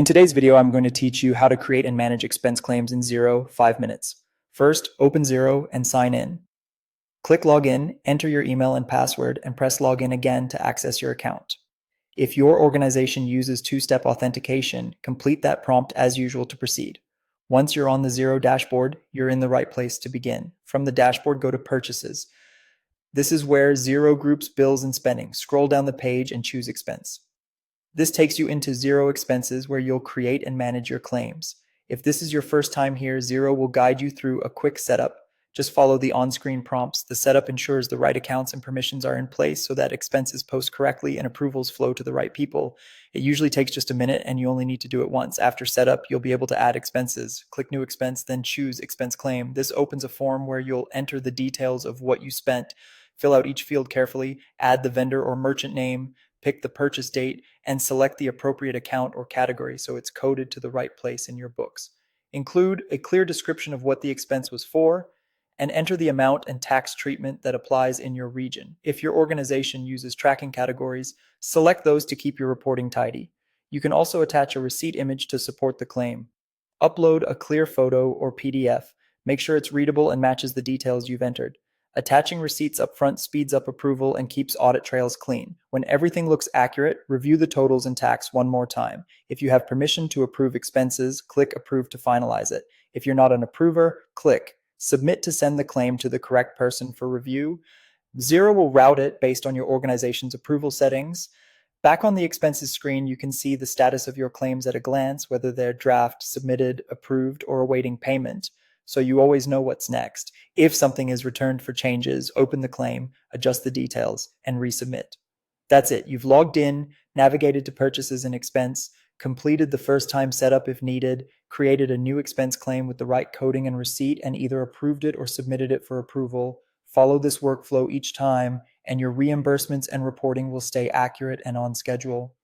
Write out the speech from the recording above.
In today's video, I'm going to teach you how to create and manage expense claims in Xero 5 minutes. First, open Xero and sign in. Click Login, enter your email and password, and press Login again to access your account. If your organization uses two-step authentication, complete that prompt as usual to proceed. Once you're on the Xero dashboard, you're in the right place to begin. From the dashboard, go to Purchases. This is where Xero groups bills and spending. Scroll down the page and choose Expense. This takes you into Xero Expenses where you'll create and manage your claims. If this is your first time here, Xero will guide you through a quick setup. Just follow the on-screen prompts. The setup ensures the right accounts and permissions are in place so that expenses post correctly and approvals flow to the right people. It usually takes just a minute and you only need to do it once. After setup, you'll be able to add expenses. Click New Expense, then choose Expense Claim. This opens a form where you'll enter the details of what you spent. Fill out each field carefully, add the vendor or merchant name, pick the purchase date, and select the appropriate account or category so it's coded to the right place in your books. Include a clear description of what the expense was for, and enter the amount and tax treatment that applies in your region. If your organization uses tracking categories, select those to keep your reporting tidy. You can also attach a receipt image to support the claim. Upload a clear photo or PDF. Make sure it's readable and matches the details you've entered. Attaching receipts up front speeds up approval and keeps audit trails clean. When everything looks accurate, review the totals and tax one more time. If you have permission to approve expenses, click Approve to finalize it. If you're not an approver, click Submit to send the claim to the correct person for review. Xero will route it based on your organization's approval settings. Back on the expenses screen, you can see the status of your claims at a glance, whether they're draft, submitted, approved, or awaiting payment. So you always know what's next. If something is returned for changes, open the claim, adjust the details, and resubmit. That's it. You've logged in, navigated to purchases and expense, completed the first-time setup if needed, created a new expense claim with the right coding and receipt, and either approved it or submitted it for approval. Follow this workflow each time, and your reimbursements and reporting will stay accurate and on schedule.